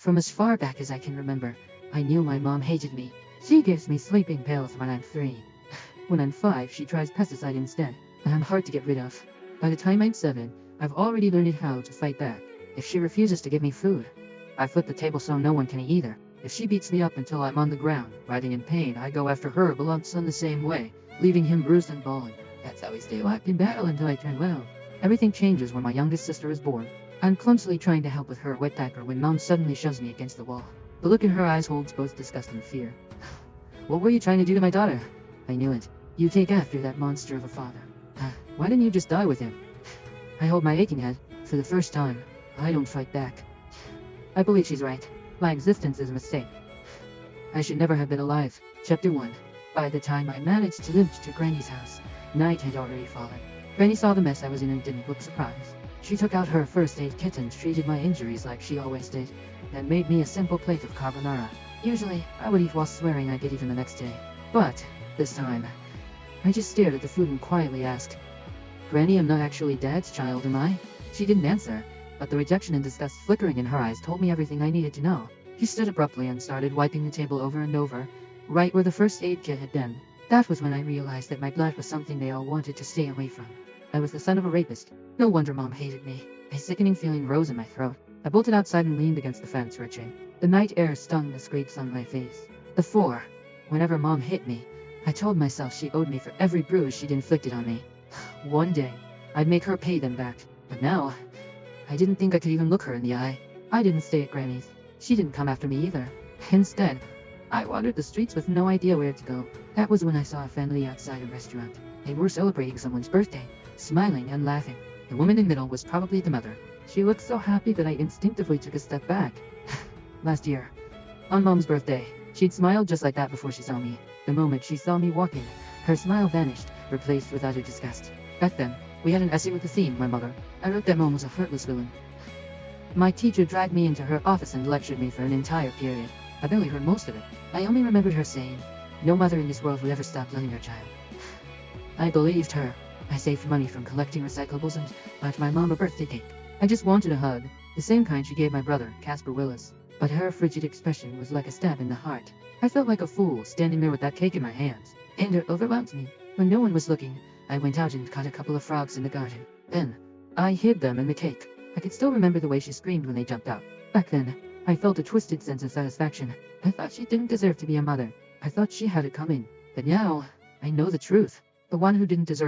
From as far back as I can remember, I knew my mom hated me. She gives me sleeping pills when I'm 3. When I'm 5, she tries pesticide instead, and I'm hard to get rid of. By the time I'm 7, I've already learned how to fight back. If she refuses to give me food, I flip the table so no one can eat either. If she beats me up until I'm on the ground, writhing in pain, I go after her beloved son the same way, leaving him bruised and bawling. That's how we stay locked in battle until I turn 12. Everything changes when my youngest sister is born. I'm clumsily trying to help with her wet diaper when Mom suddenly shoves me against the wall. The look in her eyes holds both disgust and fear. What were you trying to do to my daughter? I knew it. You take after that monster of a father. Why didn't you just die with him? I hold my aching head. For the first time, I don't fight back. I believe she's right. My existence is a mistake. I should never have been alive. Chapter 1. By the time I managed to limp to Granny's house, night had already fallen. Granny saw the mess I was in and didn't look surprised. She took out her first aid kit and treated my injuries like she always did, and made me a simple plate of carbonara. Usually, I would eat while swearing I'd get even the next day. But, this time, I just stared at the food and quietly asked, "Granny, I'm not actually Dad's child, am I?" She didn't answer, but the rejection and disgust flickering in her eyes told me everything I needed to know. She stood abruptly and started wiping the table over and over, right where the first aid kit had been. That was when I realized that my blood was something they all wanted to stay away from. I was the son of a rapist. No wonder Mom hated me. A sickening feeling rose in my throat. I bolted outside and leaned against the fence, retching. The night air stung the scrapes on my face. Before, whenever Mom hit me, I told myself she owed me for every bruise she'd inflicted on me. One day, I'd make her pay them back. But now, I didn't think I could even look her in the eye. I didn't stay at Granny's. She didn't come after me either. Instead, I wandered the streets with no idea where to go. That was when I saw a family outside a restaurant. They were celebrating someone's birthday, smiling and laughing. The woman in the middle was probably the mother. She looked so happy that I instinctively took a step back. Last year, on Mom's birthday, she'd smiled just like that before she saw me. The moment she saw me walk in, her smile vanished, replaced with utter disgust. Back then, we had an essay with the theme, my mother. I wrote that Mom was a heartless villain. My teacher dragged me into her office and lectured me for an entire period. I barely heard most of it. I only remembered her saying, "No mother in this world would ever stop loving her child." I believed her. I saved money from collecting recyclables and bought my mom a birthday cake. I just wanted a hug, the same kind she gave my brother, Casper Willis. But her frigid expression was like a stab in the heart. I felt like a fool standing there with that cake in my hands. Anger overwhelmed me. When no one was looking, I went out and caught a couple of frogs in the garden. Then, I hid them in the cake. I could still remember the way she screamed when they jumped out. Back then, I felt a twisted sense of satisfaction. I thought she didn't deserve to be a mother. I thought she had it coming. But now, I know the truth. The one who didn't deserve